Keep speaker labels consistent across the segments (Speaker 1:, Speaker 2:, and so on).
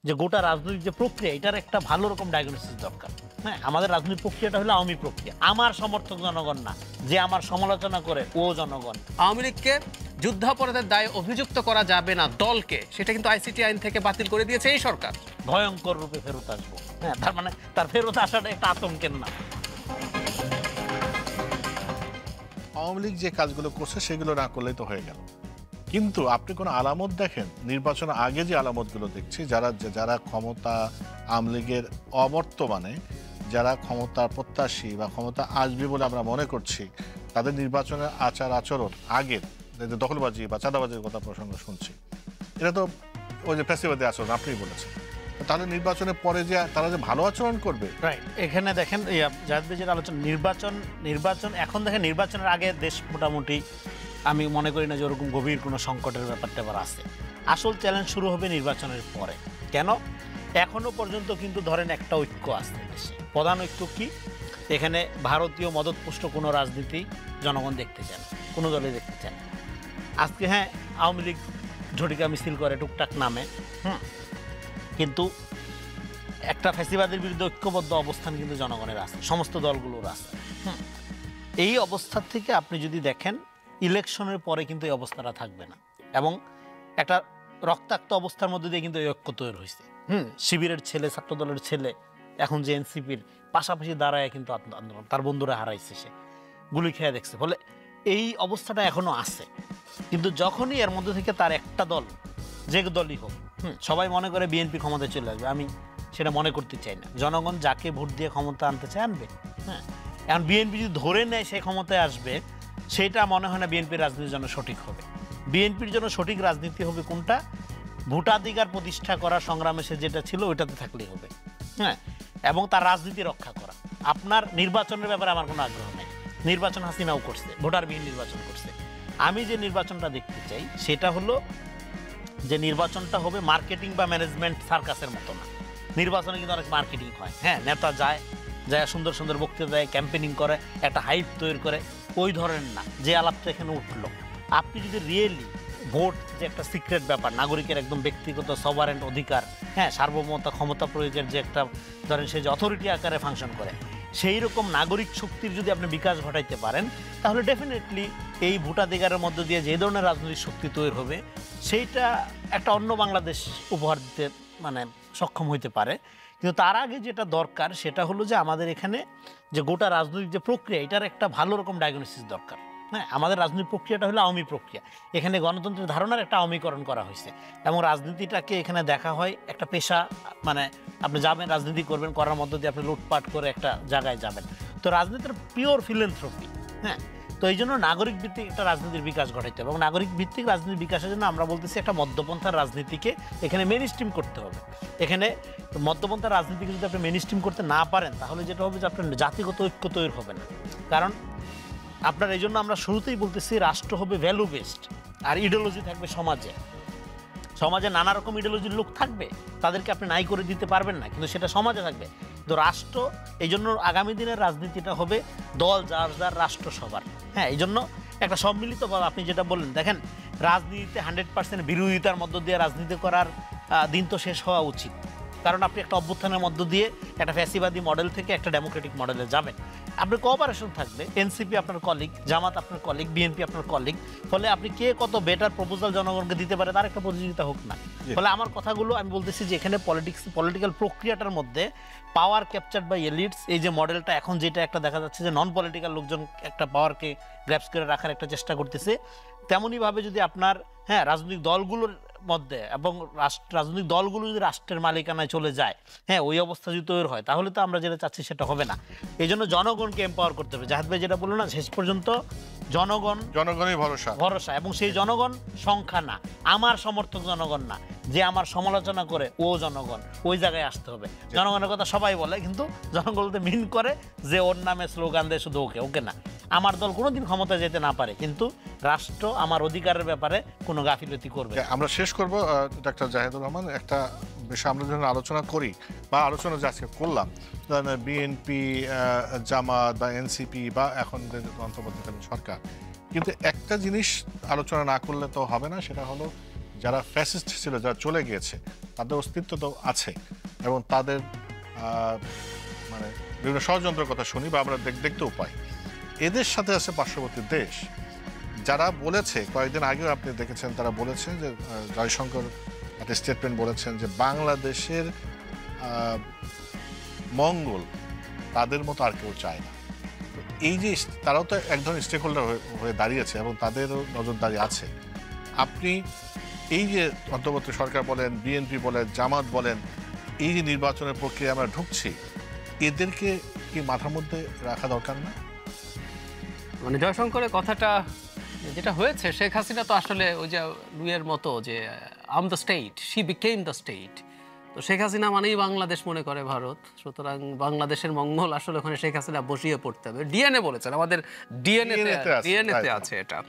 Speaker 1: যে গোটা রাজনৈতিক যে প্রক্রিয়া এটার একটা ভালো রকম ডায়াগনোসিস দরকার। হ্যাঁ, আমাদের রাজনৈতিক প্রক্রিয়াটা হলো আওয়ামী প্রক্রিয়া। আমার সমর্থক জনগণ না, যে আমার সমালোচনা করে ও জনগণ।
Speaker 2: আওয়ামী লীগকে যুদ্ধাপরাধের দায়ে অভিযুক্ত করা যাবে না দলকে, সেটা কিন্তু আইসিটি আইন থেকে বাতিল করে দিয়েছে এই সরকার।
Speaker 1: ভয়ঙ্কর রূপে ফেরত আসবো। হ্যাঁ, তার মানে তার ফেরত আসাটা একটা আতঙ্কের না।
Speaker 3: আওয়ামী লীগ যে কাজগুলো করছে সেগুলো না করলেই তো হয়ে গেল, কিন্তু আপনি কোনো আলামত দেখেন নির্বাচনের আগে যে আলামতগুলো দেখছি, যারা ক্ষমতা আওয়ামী লীগের অবর্তমানে যারা ক্ষমতার প্রত্যাশী বা ক্ষমতা আসবে বলে আমরা মনে করছি, তাদের নির্বাচনের আচার আচরণ আগের দখলবাজি বা চাঁদাবাজির কথা প্রসঙ্গ শুনছি, এটা তো ওই যে ফ্যাসিবাদী আচরণ আপনিই বলেছেন। তাহলে নির্বাচনের পরে যে তারা যে ভালো আচরণ করবে,
Speaker 1: রাইট। এখানে দেখেন যাদের যেটা আলোচনা নির্বাচন এখন দেখেন নির্বাচনের আগে দেশ মোটামুটি আমি মনে করি না যে ওরকম গভীর কোনো সংকটের ব্যাপারটা আবার আছে। আসল চ্যালেঞ্জ শুরু হবে নির্বাচনের পরে। কেন? এখনো পর্যন্ত কিন্তু ধরেন একটা ঐক্য আছে দেশে। প্রধান ঐক্য কি? এখানে ভারতীয় মদতপুষ্ট কোনো রাজনীতি জনগণ দেখতে চান, কোনো দলে দেখতে চান। আজকে হ্যাঁ আওয়ামী লীগ ঝটিকা মিছিল করে টুকটাক নামে, কিন্তু একটা ফ্যাসিবাদের বিরুদ্ধে ঐক্যবদ্ধ অবস্থান কিন্তু জনগণের আছে, সমস্ত দলগুলোর আছে। এই অবস্থা থেকে আপনি যদি দেখেন ইলেকশনের পরে কিন্তু এই অবস্থাটা থাকবে না, এবং একটা রক্তাক্ত অবস্থার মধ্যে দিয়ে কিন্তু এই ঐক্য তৈরি হয়েছে। শিবিরের ছেলে, ছাত্রদলের ছেলে এখন যে এনসিপির পাশাপাশি দাঁড়ায় কিন্তু আন্দোলন, তার বন্ধুরা হারাইছে, সে গুলি খেয়ে দেখছে, ফলে এই অবস্থাটা এখনো আছে। কিন্তু যখনই এর মধ্যে থেকে তার একটা দল, যে দলই হোক, সবাই মনে করে বিএনপি ক্ষমতায় চলে আসবে, আমি সেটা মনে করতে চাই না। জনগণ যাকে ভোট দিয়ে ক্ষমতা আনতে চায় আনবে। হ্যাঁ, এখন বিএনপি যদি ধরে নেয় সে ক্ষমতায় আসবে, সেটা মনে হয় না বিএনপির রাজনীতির জন্য সঠিক হবে। বিএনপির জন্য সঠিক রাজনীতি হবে কোনটা? ভোটাধিকার প্রতিষ্ঠা করার সংগ্রামে সে যেটা ছিল ওইটাতে থাকলেই হবে। হ্যাঁ, এবং তার রাজনীতি রক্ষা করা। আপনার নির্বাচনের ব্যাপারে আমার কোনো আগ্রহ নেই। নির্বাচন হাসিনাও করছে, ভোটারবিহীন নির্বাচন করছে। আমি যে নির্বাচনটা দেখতে চাই সেটা হলো যে নির্বাচনটা হবে মার্কেটিং বা ম্যানেজমেন্ট সার্কাসের মতো না। নির্বাচনে কিন্তু অনেক মার্কেটিং হয়। হ্যাঁ, নেতা যায় সুন্দর সুন্দর বক্তৃতা দেয়, ক্যাম্পেনিং করে, একটা হাইপ তৈরি করে, ওই ধরনের না যে আলাপটা এখানে উঠলো। আপনি যদি রিয়েলি ভোট যে একটা সিক্রেট ব্যাপার, নাগরিকের একদম ব্যক্তিগত সভারেন্ট অধিকার, হ্যাঁ, সার্বভৌমতা ক্ষমতা প্রয়োগের যে একটা ধরেন সে যে অথরিটি আকারে ফাংশন করে, সেই রকম নাগরিক শক্তির যদি আপনি বিকাশ ঘটাইতে পারেন, তাহলে ডেফিনেটলি এই ভোটাধিকারের মধ্য দিয়ে যে ধরনের রাজনৈতিক শক্তি তৈরি হবে সেইটা একটা অন্য বাংলাদেশ উপহার দিতে মানে সক্ষম হইতে পারে। কিন্তু তার আগে যেটা দরকার সেটা হলো যে আমাদের এখানে যে গোটা রাজনৈতিক যে প্রক্রিয়া এটার একটা ভালো রকম ডায়াগনোসিস দরকার। হ্যাঁ, আমাদের রাজনৈতিক প্রক্রিয়াটা হলো আওয়ামী প্রক্রিয়া। এখানে গণতন্ত্রের ধারণার একটা আওয়ামীকরণ করা হয়েছে, এবং রাজনীতিটাকে এখানে দেখা হয় একটা পেশা। মানে আপনি যাবেন রাজনীতি করবেন, করার মধ্য দিয়ে আপনি লুটপাট করে একটা জায়গায় যাবেন। তো রাজনীতির পিওর ফিলেন্থ্রপি। হ্যাঁ, তো এই জন্য নাগরিক ভিত্তিক একটা রাজনীতির বিকাশ ঘটাইতে হবে, এবং নাগরিক ভিত্তিক রাজনীতির বিকাশের জন্য আমরা বলতেছি একটা মধ্যপন্থার রাজনীতিকে এখানে মেন স্ট্রিম করতে হবে। এখানে মধ্যপন্থার রাজনীতিকে যদি আপনি মেন স্ট্রিম করতে না পারেন, তাহলে যেটা হবে যে আপনার জাতিগত ঐক্য তৈরি হবে না। কারণ আপনার এই জন্য আমরা শুরুতেই বলতেছি রাষ্ট্র হবে ভ্যালু বেসড, আর ইডিওলজি থাকবে সমাজে। সমাজে নানা রকম ইডিওলজির লোক থাকবে, তাদেরকে আপনি নাই করে দিতে পারবেন না, কিন্তু সেটা সমাজে থাকবে। তো রাষ্ট্র এই জন্য আগামী দিনের রাজনীতিটা হবে দল যার যার রাষ্ট্র সবার। হ্যাঁ, এই জন্য একটা সম্মিলিতভাবে আপনি যেটা বললেন, দেখেন রাজনীতিতে 100% বিরোধিতার মধ্য দিয়ে রাজনীতি করার দিন তো শেষ হওয়া উচিত। কারণ আপনি একটা অভ্যুত্থানের মধ্য দিয়ে একটা ফ্যাসিবাদী মডেল থেকে একটা ডেমোক্রেটিক মডেলে যাবেন। আপনি কোঅপারেশন থাকবে, এনসিপি আপনার কলিগ, জামাত আপনার কলিগ, বিএনপি আপনার কলিগ, ফলে আপনি কে কত বেটার প্রপোজাল জনগণকে দিতে পারে তার একটা প্রতিযোগিতা হোক না। ফলে আমার কথাগুলো আমি বলতেছি যে এখানে পলিটিক্যাল প্রক্রিয়াটার মধ্যে পাওয়ার ক্যাপচার্ড বাই এলিটস, এই যে মডেলটা এখন যেটা একটা দেখা যাচ্ছে যে নন পলিটিক্যাল লোকজন একটা পাওয়ারকে গ্র্যাবস করে রাখার একটা চেষ্টা করতেছে, তেমনইভাবে যদি আপনার রাজনৈতিক দলগুলোর মধ্যে এবং রাজনৈতিক দলগুলো যদি রাষ্ট্রের মালিকানায় চলে যায়, হ্যাঁ, ওই অবস্থা যদি তৈরি হয়, তাহলে তো আমরা যেটা চাচ্ছি সেটা হবে না। এই জন্য জনগণকে এম্পাওয়ার করতে হবে। জাহাদ ভাই যেটা বললো না, শেষ পর্যন্ত জনগণই ভরসা, এবং সেই জনগণ সংখ্যা না, আমার সমর্থক জনগণ না, যে আমার সমালোচনা করে ও জনগণ, ওই জায়গায় আসতে হবে। জনগণের কথা সবাই বলে, কিন্তু জনগণকে মিন করে যে ওর নামে স্লোগান দেয় শুধু ওকে না। আমার দল কোনোদিন ক্ষমতা যেতে না পারে, কিন্তু রাষ্ট্র আমার অধিকারের ব্যাপারে কোনো গাফিলতি করবে।
Speaker 3: আমরা শেষ করব ডাক্তার জাহিদুর রহমান, একটা বিষয় আমরা যখন আলোচনা করি বা আলোচনা আজকে করলাম, বিএনপি, জামাত বা এনসিপি বা এখন অন্তর্বর্তীকালীন সরকার, কিন্তু একটা জিনিস আলোচনা না করলে তো হবে না, সেটা হলো যারা ফ্যাসিস্ট ছিল, যারা চলে গিয়েছে, তাদের অস্তিত্ব তো আছে এবং তাদের মানে বিভিন্ন ষড়যন্ত্রের কথা শুনি বা আমরা দেখতেও পাই। এদের সাথে আছে পার্শ্ববর্তী দেশ যারা বলেছে, কয়েকদিন আগেও আপনি দেখেছেন, তারা বলেছে যে জয়শঙ্কর একটা স্টেটমেন্ট বলেছেন যে বাংলাদেশের মঙ্গল তাদের মতো আর কেউ চায় না। এই যে তারাও তো এক ধরনের স্টেক হোল্ডার হয়ে দাঁড়িয়েছে এবং তাদেরও নজরদারি আছে। আপনি এই যে অন্তর্বর্তী সরকার বলেন, বিএনপি বলেন, জামাত বলেন, এই যে নির্বাচনের প্রক্রিয়া আমরা ঢুকছি, এদেরকে কি মাথার মধ্যে রাখা দরকার না?
Speaker 2: মানে জয়শঙ্করের কথাটা যেটা হয়েছে, শেখ হাসিনা তো আসলে ওই যে লুইয়ের মতো যে am the state, she became the state. তো শেখ হাসিনা মানেই বাংলাদেশ মনে করে ভারত, সুতরাং বাংলাদেশের মঙ্গল আসলে ওখানে শেখ হাসিনা বসিয়ে পড়তে হবে। ডিএনএ বলেছেন, আমাদের ডিএনএতে আছে এটা।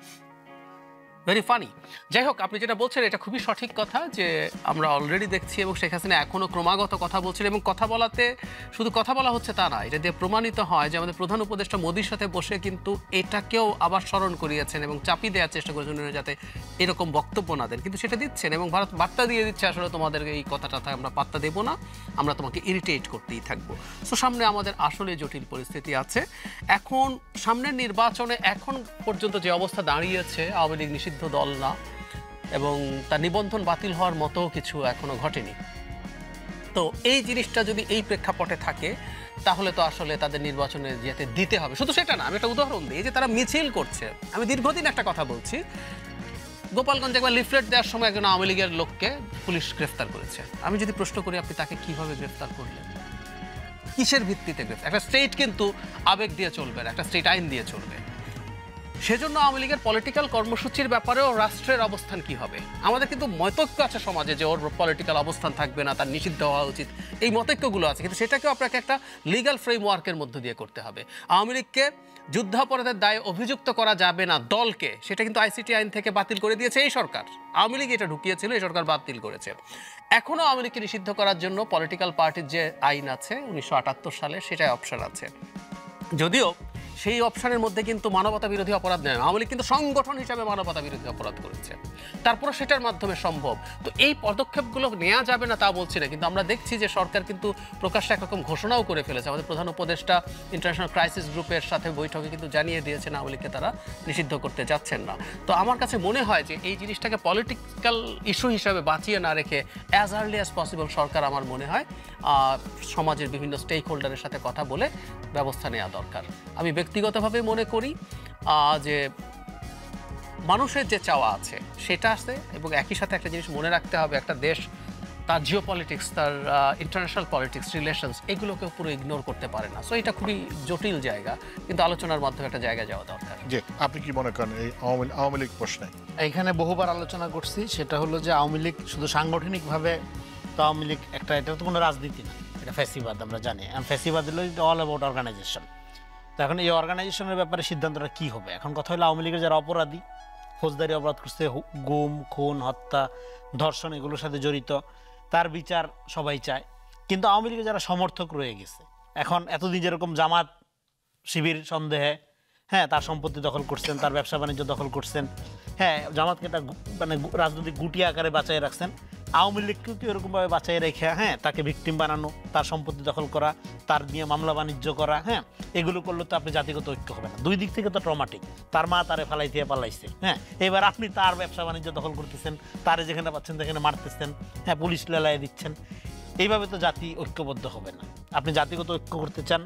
Speaker 2: Very funny. যাই হোক, আপনি যেটা বলছেন এটা খুবই সঠিক কথা যে আমরা অলরেডি দেখছি এবং শেখ হাসিনা এখনো ক্রমাগত কথা বলছেন এবং কথা বলাতে শুধু কথা বলা হচ্ছে তা না, এটা দিয়ে প্রমাণিত হয় যে আমাদের প্রধান উপদেষ্টা মোদির সাথে বসে কিন্তু এটাকেও আবার স্মরণ করিয়েছেন এবং চাপিয়ে দেওয়ার চেষ্টা করেছেন যাতে এরকম বক্তব্য না দেন, কিন্তু সেটা দিচ্ছেন এবং ভারত বার্তা দিয়ে দিচ্ছে আসলে তোমাদের এই কথাটা আমরা পাত্তা দেবো না, আমরা তোমাকে ইরিটেট করতেই থাকবো। সো সামনে আমাদের আসলে জটিল পরিস্থিতি আছে। এখন সামনের নির্বাচনে এখন পর্যন্ত যে অবস্থা দাঁড়িয়েছে, আওয়ামী লীগ নিষিদ্ধ দল না এবং তার নিবন্ধন বাতিল হওয়ার মতো কিছু এখনো ঘটেনি। তো এই জিনিসটা যদি এই প্রেক্ষাপটে থাকে তাহলে তো আসলে তাদের নির্বাচনে যেতে দিতে হবে। শুধু সেটা না, আমি একটা উদাহরণ দিই, যে তারা মিছিল করছে। আমি দীর্ঘদিন একটা কথা বলছি, গোপালগঞ্জে একবার লিফলেট দেওয়ার সময় একজন আওয়ামী লীগের লোককে পুলিশ গ্রেফতার করেছে। আমি যদি প্রশ্ন করি আপনি তাকে কিভাবে গ্রেফতার করলেন, কিসের ভিত্তিতে গ্রেফতার? একটা স্টেট কিন্তু আবেগ দিয়ে চলবে না, একটা স্টেট আইন দিয়ে চলবে। সেজন্য আওয়ামী লীগের পলিটিক্যাল কর্মসূচির ব্যাপারেও রাষ্ট্রের অবস্থান কি হবে? আমাদের কিন্তু মতৈক্য আছে সমাজে যে ওর পলিটিক্যাল অবস্থান থাকবে না, তার নিষিদ্ধ হওয়া উচিত, এই মতৈক্যগুলো আছে, কিন্তু সেটাকেও আপনাকে একটা লিগ্যাল ফ্রেমওয়ার্কের মধ্য দিয়ে করতে হবে। আওয়ামী লীগকে যুদ্ধাপরাধের দায়ে অভিযুক্ত করা যাবে না দলকে, সেটা কিন্তু আইসিটি আইন থেকে বাতিল করে দিয়েছে এই সরকার। আওয়ামী লীগ এটা ঢুকিয়েছিল, এই সরকার বাতিল করেছে। এখনও আওয়ামী লীগকে নিষিদ্ধ করার জন্য পলিটিক্যাল পার্টির যে আইন আছে 1978 সালে, সেটাই অপশন আছে। যদিও সেই অপশনের মধ্যে কিন্তু মানবতা বিরোধী অপরাধ নেই, আওয়ামী লীগ কিন্তু সংগঠন হিসাবে মানবতা বিরোধী অপরাধ করেছে, তারপরে সেটার মাধ্যমে সম্ভব। তো এই পদক্ষেপগুলো নেওয়া যাবে না তা বলছি না, কিন্তু আমরা দেখছি যে সরকার কিন্তু প্রকাশ্যে একরকম ঘোষণাও করে ফেলেছে। আমাদের প্রধান উপদেষ্টা ইন্টারন্যাশনাল ক্রাইসিস গ্রুপের সাথে বৈঠকে কিন্তু জানিয়ে দিয়েছেন আওয়ামী লীগকে তারা নিষিদ্ধ করতে যাচ্ছেন না। তো আমার কাছে মনে হয় যে এই জিনিসটাকে পলিটিক্যাল ইস্যু হিসাবে বাঁচিয়ে না রেখে অ্যাজ আর্লি অ্যাজ পসিবল সরকার, আমার মনে হয় সমাজের বিভিন্ন স্টেক হোল্ডারের সাথে কথা বলে ব্যবস্থা নেওয়া দরকার। আমি ব্যক্তিগতভাবে মনে করি যে মানুষের যে চাওয়া আছে সেটা আছে, এবং একই সাথে একটা জিনিস মনে রাখতে হবে, একটা দেশ তার জিও পলিটিক্স, তার ইন্টারন্যাশনাল পলিটিক্স, রিলেশনস, এগুলোকে পুরো ইগনোর করতে পারে না। সো এটা খুবই জটিল জায়গা, কিন্তু আলোচনার মাধ্যমে একটা জায়গায় যাওয়া দরকার।
Speaker 3: যে আপনি কি মনে করেন এই আওয়ামী লীগ প্রশ্নে?
Speaker 1: এইখানে বহুবার আলোচনা করছি, সেটা হলো যে আওয়ামী লীগ শুধু সাংগঠনিকভাবে তো আওয়ামী লীগ একটা, এটা তো কোনো রাজনীতি না, এটা ফ্যাসিবাদ, আমরা জানি। ফ্যাসিবাদ হলো অল অ্যাবাউট অর্গানাইজেশন। তো এখন এই অর্গানাইজেশনের ব্যাপারে সিদ্ধান্তটা কী হবে? এখন কথা হলো আওয়ামী লীগের যারা অপরাধী, ফৌজদারি অপরাধ করছে, গুম, খুন, হত্যা, ধর্ষণ, এগুলোর সাথে জড়িত, তার বিচার সবাই চায়। কিন্তু আওয়ামী লীগের যারা সমর্থক রয়ে গেছে, এখন এতদিন যেরকম জামাত শিবির সন্দেহে তার সম্পত্তি দখল করছেন, তার ব্যবসা বাণিজ্য দখল করছেন, জামাতকে একটা মানে রাজনৈতিক গুটি আকারে বাঁচাই রাখছেন, আওয়ামী লীগকেও কি এরকমভাবে বাঁচাই রেখে তাকে ভিকটিম বানানো, তার সম্পত্তি দখল করা, তার নিয়ে মামলা বাণিজ্য করা, এগুলো করলে তো আপনি জাতিগত ঐক্য হবে না। দুই দিক থেকে তো ট্রমাটিক। তার মা তারে ফালাই দিয়ে পালাইছে, এবার আপনি তার ব্যবসা বাণিজ্য দখল করতেছেন, তারে যেখানে পাচ্ছেন সেখানে মারতেছেন, পুলিশ লেলায় দিচ্ছেন। এইভাবে তো জাতি ঐক্যবদ্ধ হবে না। আপনি জাতিগত ঐক্য করতে চান,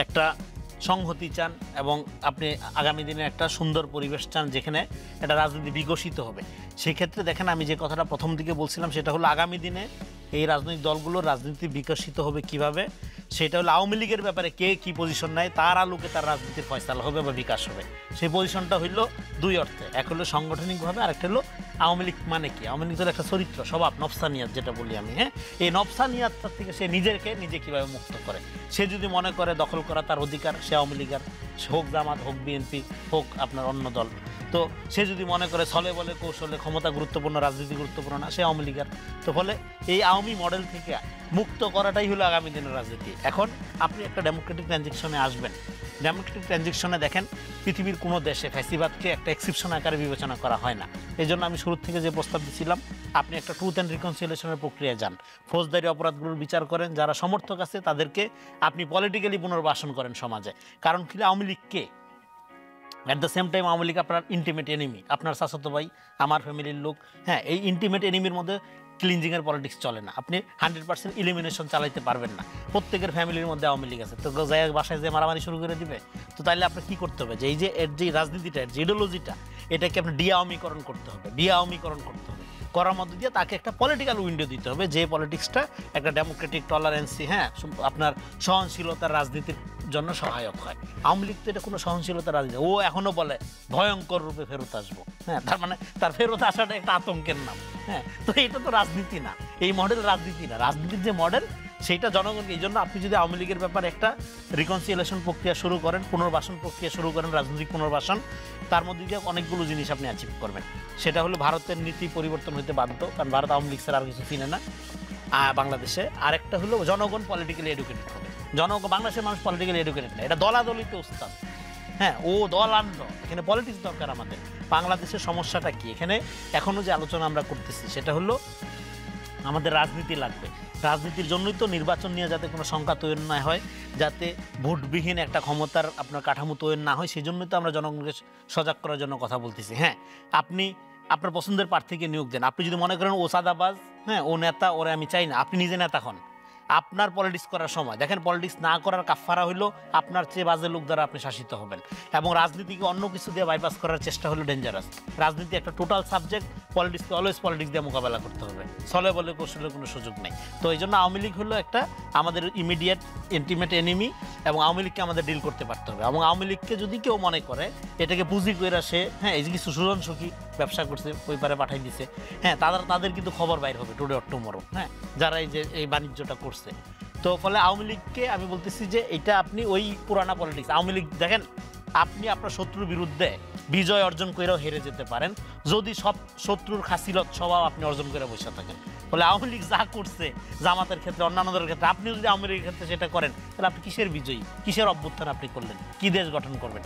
Speaker 1: একটা সংহতি চান, এবং আপনি আগামী দিনে একটা সুন্দর পরিবেশ চান যেখানে একটা রাজনীতি বিকশিত হবে। সেক্ষেত্রে দেখেন, আমি যে কথাটা প্রথম দিকে বলছিলাম সেটা হলো আগামী দিনে এই রাজনৈতিক দলগুলোর রাজনীতি বিকশিত হবে কিভাবে, সেটা হলো আওয়ামী লীগের ব্যাপারে কে কী পজিশন নেয় তার আলোকে তার রাজনীতির ফয়সালা হবে বা বিকাশ হবে। সেই পজিশনটা হইল দুই অর্থে, এক হলো সাংগঠনিকভাবে, আরেকটা হলো আওয়ামী লীগ মানে কি। আওয়ামী লীগ তো একটা চরিত্র, স্বভাব, নফসানিয়াত যেটা বলি আমি, এই নফসানিয়াতটার থেকে সে নিজে কীভাবে মুক্ত করে। সে যদি মনে করে দখল করা তার অধিকার, সে আওয়ামী লীগের, হোক জামাত, হোক বিএনপি, হোক আপনার অন্য দল, তো সে যদি মনে করে ছলে বলে কৌশলে ক্ষমতা গুরুত্বপূর্ণ, রাজনীতি গুরুত্বপূর্ণ না, সে আওয়ামী লীগের। তো ফলে এই আওয়ামী মডেল থেকে মুক্ত করাটাই হলো আগামী দিনের রাজনীতি। এখন আপনি একটা ডেমোক্রেটিক ট্রানজিশনে আসবেন, ডেমোক্রেটিক ট্রানজিশনে দেখেন পৃথিবীর কোনো দেশে ফ্যাসিবাদকে একটা এক্সেপশন আকারে বিবেচনা করা হয় না। এই জন্য আমি শুরু থেকে যে প্রস্তাব দিয়েছিলাম, আপনি একটা ট্রুথ অ্যান্ড রিকনসিলিয়েশনের প্রক্রিয়ায় যান, ফৌজদারি অপরাধগুলোর বিচার করেন, যারা সমর্থক আছে তাদেরকে আপনি পলিটিক্যালি পুনর্বাসন করেন সমাজে। কারণ কি, আওয়ামী লীগকে at the same time Awami League আপনার ইন্টিমেট এনিমি, আপনার চাচাতো ভাই, আমার ফ্যামিলির লোক। হ্যাঁ, এই ইন্টিমেট এনিমির মধ্যে ক্লিনজিংয়ের পলিটিক্স চলে না। আপনি 100% ইলিমিনেশন চালাইতে পারবেন না। প্রত্যেকের ফ্যামিলির মধ্যে আওয়ামী লীগ আছে, তো যাই বাসায় যে মারামারি শুরু করে দিবে। তো তাইলে আপনি কী করতে হবে, যে এই যে এর যে রাজনীতিটা, এর যে ইডিওলজিটা, এটাকে আপনি ডিআওয়ামীকরণ করতে হবে, ডিআওয়ামীকরণ করতে হবে। করার মধ্যে দিয়ে তাকে একটা পলিটিক্যাল উইন্ডো দিতে হবে, যে পলিটিক্সটা একটা ডেমোক্রেটিক টলারেন্সি, হ্যাঁ, আপনার সহনশীলতার রাজনীতির জন্য সহায়ক হয়। আওয়ামী লীগ তো এটা কোনো সহনশীলতার রাজনীতি, ও এখনও বলে ভয়ঙ্কর রূপে ফেরত আসবো। হ্যাঁ, তার মানে তার ফেরত আসাটা একটা আতঙ্কের নাম। হ্যাঁ, তো এটা তো রাজনীতি না, এই মডেল রাজনীতি না। রাজনীতির যে মডেল সেইটা জনগণকে, এই জন্য আপনি যদি আওয়ামী লীগের ব্যাপারে একটা রিকনসিলিয়েশন প্রক্রিয়া শুরু করেন, পুনর্বাসন প্রক্রিয়া শুরু করেন, রাজনৈতিক পুনর্বাসন, তার মধ্যে দিয়ে অনেক অনেকগুলো জিনিস আপনি অ্যাচিভ করবেন। সেটা হলো ভারতের নীতি পরিবর্তন হতে বাধ্য, কারণ ভারত আওয়ামী লীগ ছাড়া আর কিছু চিনে না বাংলাদেশে। আরেকটা হলো জনগণ পলিটিক্যালি এডুকেটেড হবে। বাংলাদেশের মানুষ পলিটিক্যালি এডুকেটেড না, এটা দলাদলিতে উস্তাদ। হ্যাঁ, ও দল আনলো, এখানে পলিটিক্স দরকার আমাদের। বাংলাদেশের সমস্যাটা কি, এখানে এখনও যে আলোচনা আমরা করতেছি সেটা হলো আমাদের রাজনীতি লাগবে। রাজনীতির জন্যই তো নির্বাচন নিয়ে যাতে কোনো শঙ্কা তৈরি না হয়, যাতে ভোটবিহীন একটা ক্ষমতার আপনার কাঠামো তৈরি না হয়, সেই জন্যই তো আমরা জনগণকে সজাগ করার জন্য কথা বলতেছি। হ্যাঁ, আপনি আপনার পছন্দের প্রার্থীকে নিয়োগ দেন। আপনি যদি মনে করেন ও সাদাবাজ, হ্যাঁ, ও নেতা, ওরে আমি চাই না, আপনি নিজে নেতা হন। আপনার পলিটিক্স করার সময় দেখেন, পলিটিক্স না করার কাফারা হইলো আপনার চেয়ে বাজে লোক দ্বারা আপনি শাসিত হবেন। এবং রাজনীতিকে অন্য কিছু দিয়ে বাইপাস করার চেষ্টা হলো ডেঞ্জারাস। রাজনীতি একটা টোটাল সাবজেক্ট, পলিটিক্সকে অলওয়েজ পলিটিক্স দিয়ে মোকাবেলা করতে হবে, ছলে বলে কৌশলের কোনো সুযোগ নেই। তো এই জন্য আওয়ামী লীগ হলো একটা আমাদের ইমিডিয়েট ইন্টিমেট এনিমি, এবং আওয়ামী লীগকে আমাদের ডিল করতে পারতে হবে। এবং আওয়ামী লীগকে যদি কেউ মনে করে এটাকে পুঁজি করে সে, হ্যাঁ, এই যে কিছু সুজন সুখী ব্যবসা করছে, ওই পারে পাঠাই দিছে, হ্যাঁ, তাদের কিন্তু খবর বাইর হবে টুডে অর টুমরো, হ্যাঁ, যারা এই যে এই বাণিজ্যটা করছে। তো ফলে আওয়ামী লীগকে আমি বলতেছি যে এটা আপনি ওই পুরানা পলিটিক্স, আওয়ামী লীগ দেখেন, আপনি আপনার শত্রুর বিরুদ্ধে বিজয় অর্জন করেও হেরে যেতে পারেন যদি সব শত্রুর খাসিলত স্বভাব আপনি অর্জন করে বসে থাকেন। ফলে আওয়ামী লীগ যা করছে জামাতের ক্ষেত্রে, অন্যান্যদের ক্ষেত্রে, আপনি যদি আওয়ামী লীগের ক্ষেত্রে সেটা করেন, তাহলে আপনি কিসের বিজয়ী, কিসের অভ্যুত্থান আপনি করলেন, কি দেশ গঠন করবেন?